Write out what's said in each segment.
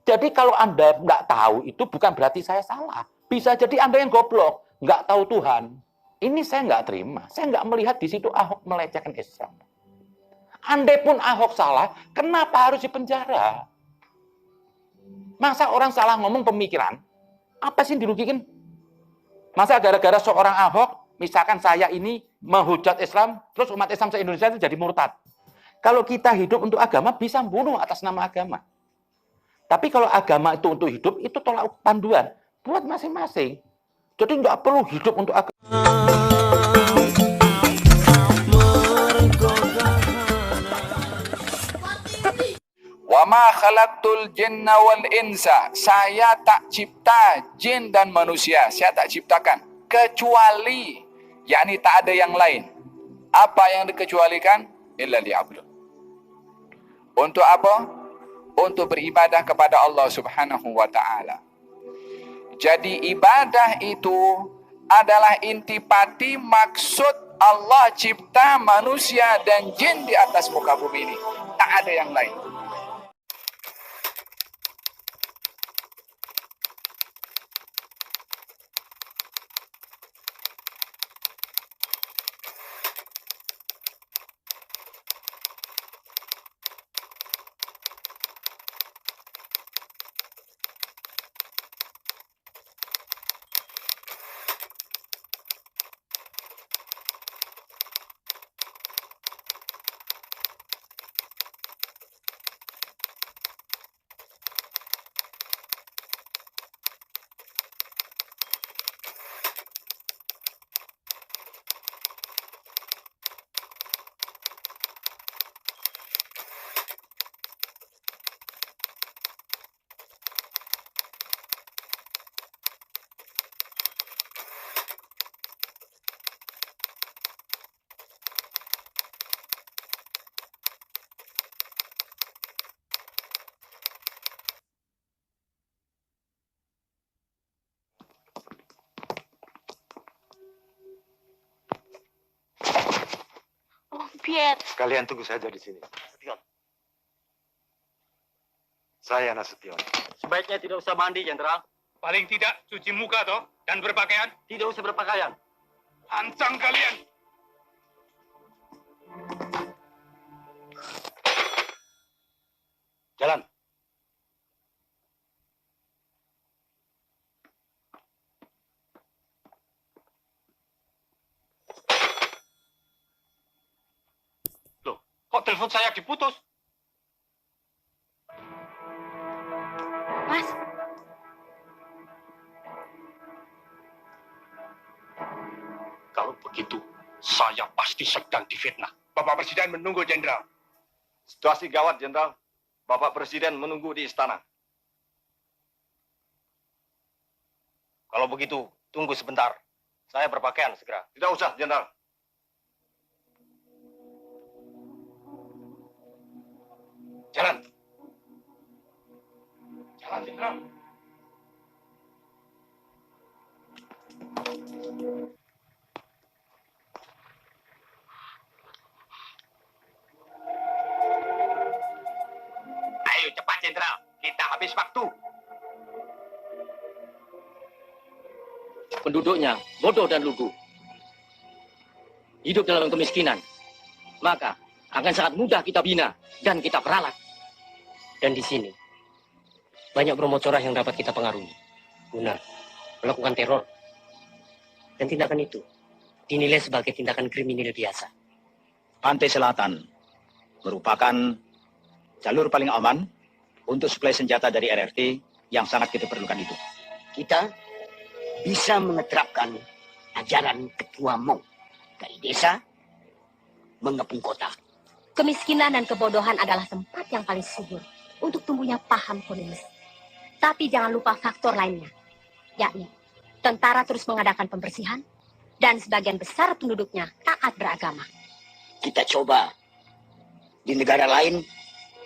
Jadi kalau Anda nggak tahu, itu bukan berarti saya salah. Bisa jadi Anda yang goblok, nggak tahu Tuhan. Ini saya nggak terima. Saya nggak melihat di situ Ahok melecehkan Islam. Andai pun Ahok salah, kenapa harus dipenjara? Masa orang salah ngomong pemikiran, apa sih yang dirugikan? Masa gara-gara seorang Ahok, misalkan saya ini menghujat Islam, terus umat Islam se-Indonesia itu jadi murtad. Kalau kita hidup untuk agama, bisa bunuh atas nama agama. Tapi kalau agama itu untuk hidup, itu tolak panduan buat masing-masing. Jadi nggak perlu hidup untuk agama. Wa ma khalaqtul jinna wal insa. Saya tak cipta jin dan manusia. Saya tak ciptakan kecuali, yakni tak ada yang lain. Apa yang dikecualikan? Illa liya'budun. Untuk apa? Untuk beribadah kepada Allah Subhanahu wa taala. Jadi ibadah itu adalah intipati maksud Allah cipta manusia dan jin di atas muka bumi ini. Tak ada yang lain. Piet. Kalian tunggu saja di sini. Nasution. Saya Nasution. Sebaiknya tidak usah mandi, Jenderal. Paling tidak cuci muka toh dan berpakaian. Tidak usah berpakaian. Ancang kalian. Jalan. Loh, kok telepon saya diputus? Mas, Kalau begitu, saya pasti sedang difitnah. Bapak Presiden menunggu, Jenderal. Situasi gawat, Jenderal. Bapak Presiden menunggu di istana. Kalau begitu, tunggu sebentar. Saya berpakaian segera. Tidak usah, Jenderal. Jalan. Jalan, Jenderal. Ayo cepat, Jenderal. Kita habis waktu. Penduduknya bodoh dan lugu. Hidup dalam kemiskinan. Maka akan sangat mudah kita bina dan kita peralat. Dan di sini banyak promocorah yang dapat kita pengaruhi guna melakukan teror. Dan tindakan itu dinilai sebagai tindakan kriminal biasa. Pantai Selatan merupakan jalur paling aman untuk suplai senjata dari RRT yang sangat kita perlukan itu. Kita bisa menerapkan ajaran Ketua Mong dari desa mengepung kota. kemiskinan dan kebodohan adalah tempat yang paling subur untuk tumbuhnya paham komunis. Tapi jangan lupa faktor lainnya, yakni tentara terus mengadakan pembersihan dan sebagian besar penduduknya taat beragama. Kita coba di negara lain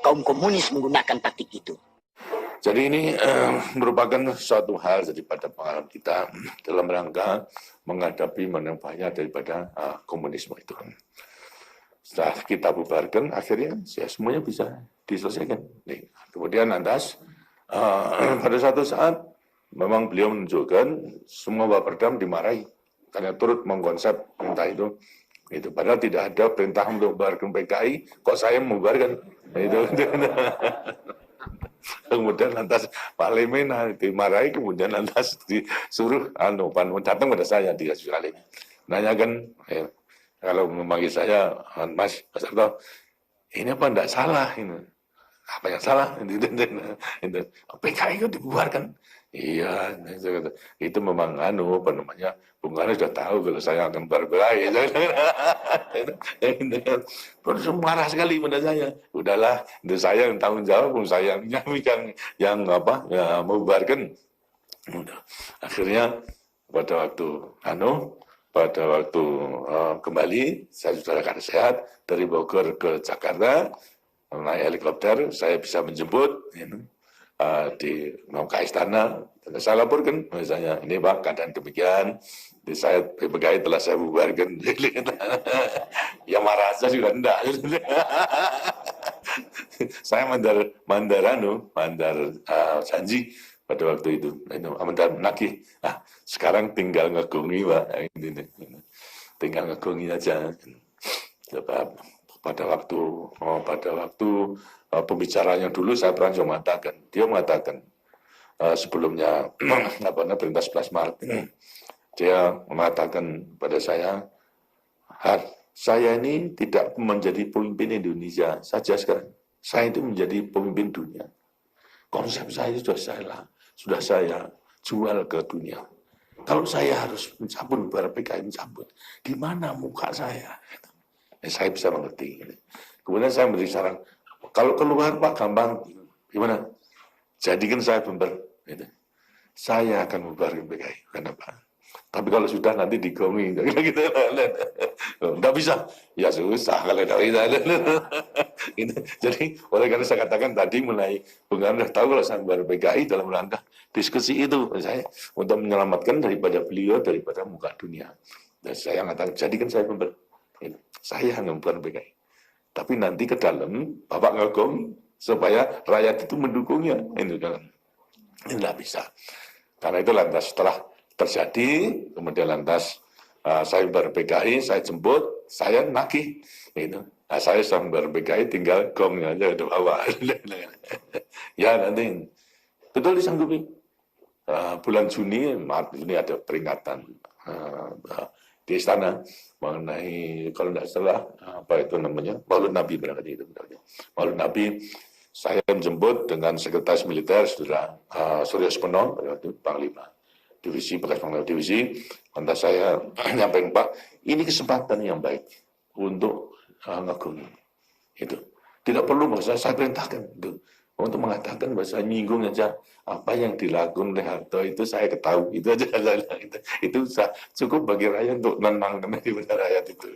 kaum komunis menggunakan taktik itu. Jadi ini merupakan suatu hal daripada pengalaman kita dalam rangka menghadapi bahaya daripada komunisme itu. Setelah kita bubarkan, akhirnya ya semuanya bisa diselesaikan. Nih, kemudian lantas pada suatu saat memang beliau menunjukkan semua Baperdam dimarahi karena turut mengkonsep perintah itu. Padahal tidak ada perintah untuk membubarkan PKI, kok saya membubarkan itu. Kemudian lantas Pak Lemena dimarahi, kemudian lantas disuruh Pan datang pada saya 3 kali. Nanyakan, kalau memanggil saya, Mas Sarto, ini apa enggak salah ini? Apa yang salah? PKI itu dibubarkan. Iya, itu memang Bung Karno sudah tahu kalau saya akan berkelahi. Terus marah sekali pada saya. Udahlah, itu saya yang tanggung jawab, saya yang membubarkan. Akhirnya pada waktu kembali saya sudah akan sehat dari Bogor ke Jakarta, naik helikopter, saya bisa menjemput mau ke istana. Saya laporkan misalnya, ini Pak keadaan demikian, saya PKI telah saya bubarkan. Ya marah saja juga enggak. Saya mandar janji pada waktu itu mandar menagih. Sekarang tinggal ngegongi Pak, tinggal ngegongi aja. Sebab pada waktu pembicaranya dulu saya pernah mengatakan, dia mengatakan sebelumnya perintah 11 Maret, dia mengatakan pada saya, saya ini tidak menjadi pemimpin Indonesia saja sekarang, saya itu menjadi pemimpin dunia. Konsep saya sudah saya jual ke dunia. Kalau saya harus mencabut bara PKI, di mana muka saya? Saya bisa mengerti. Kemudian saya beri saran, kalau keluar Pak gampang, gimana? Jadikan saya member. Saya akan membubarkan PKI. Kenapa? Tapi kalau sudah nanti digongi, gitu. Nggak bisa. Ya susah kalau tidak bisa. Jadi oleh karena saya katakan tadi mulai Bung Karno sudah tahu kalau saya membubarkan PKI dalam rangka diskusi itu, saya untuk menyelamatkan daripada beliau daripada muka dunia. Dan saya mengatakan jadikan saya member. Saya hanya membubarkan PKI. Tapi nanti ke dalam Bapak ngegong supaya rakyat itu mendukungnya. Ini tidak bisa. Karena itu lantas setelah terjadi, kemudian lantas saya ber-PKI, saya jemput, saya nagih. Saya sudah ber-PKI, tinggal gongnya aja ke bawah. Ya nanti, betul disanggupi. Bulan Juni, Maret ini ada peringatan di istana mengenai, kalau tidak salah, Maulid Nabi berarti itu. Maulid Nabi, saya menjemput dengan sekretaris militer, Saudara Surya Supono, waktu Panglima Divisi, bekas Panglima Divisi. Lantas saya menyampaikan, Pak, ini kesempatan yang baik untuk ngagumi. Itu tidak perlu saya perintahkan itu untuk mengatakan bahasa nyinggung aja apa yang dilakukan oleh Harto itu saya ketahui, itu aja. Itu cukup bagi rakyat untuk menenangkan daripada rakyat itu.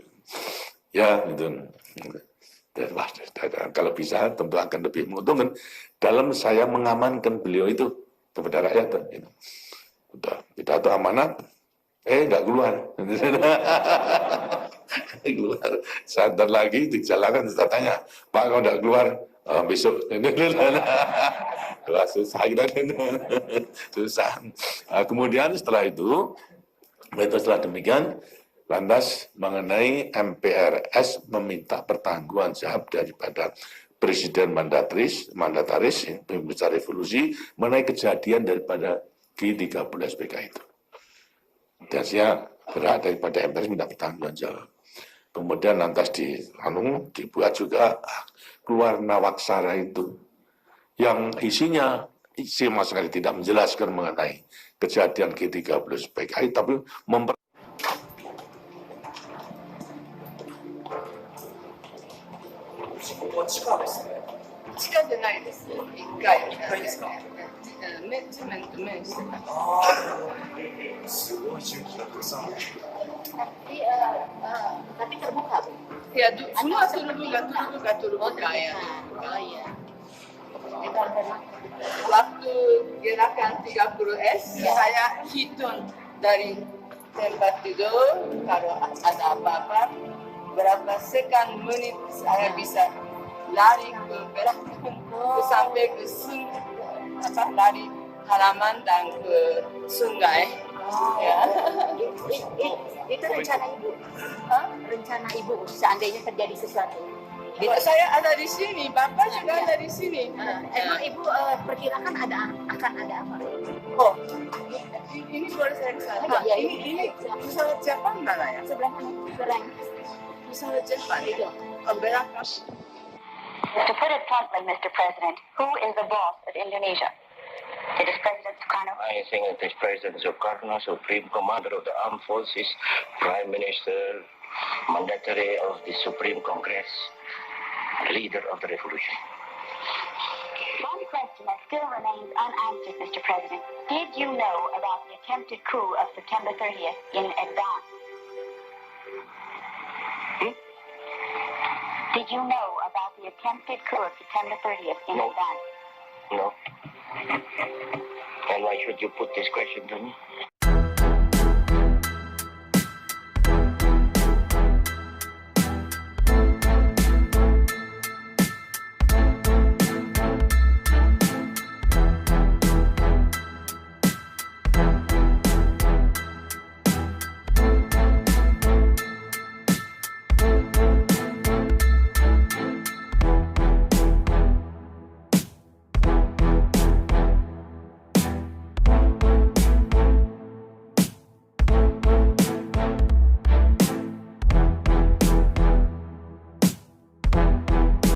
Ya itu. Kalau bisa tentu akan lebih menguntungkan dalam saya mengamankan beliau itu kepada rakyat. Udah pidato amanat, nggak keluar. Keluar. Sadar lagi dijalankan, saya tanya, Pak kalau nggak keluar besok. Susah kita. Susah. Kemudian setelah itu, setelah demikian, lantas mengenai MPRS meminta pertanggungan jawab daripada Presiden mandataris, pembicara revolusi, mengenai kejadian daripada G13 PKI itu. Dan saya berat daripada MPRS minta pertanggungan jawab. Kemudian lantas dibuat juga keluar Nawaksara itu, yang isinya sama sekali tidak menjelaskan mengenai kejadian G13 PKI, tapi Tapi terbuka, Bu. Ya, semua terbuka ya. Waktu gerakan 30S, saya hitung dari tempat tidur, kalau ada apa-apa, berapa menit saya bisa lari ke belakang sampai ke dari halaman dan ke sungai. Ya. Itu rencana ibu. Rencana ibu seandainya terjadi sesuatu. Saya ada di sini, Bapak juga ada di sini. Emang ibu perkirakan akan ada apa? Oh, ini boleh saya kesana. Ya, Ini pesawat Jepang mana ya? Sebelah mana? Sebelah. Pesawat Jepang itu. Berangkat. To put it bluntly, Mr. President, who is the boss of Indonesia? It is President Sukarno? I think it is President Sukarno, Supreme Commander of the Armed Forces, Prime Minister, Mandatory of the Supreme Congress, leader of the revolution. One question that still remains unanswered, Mr. President. Did you know about the attempted coup of September 30th in advance? Did you know about the attempted coup of September 30th in No. advance? No. And why should you put this question to me?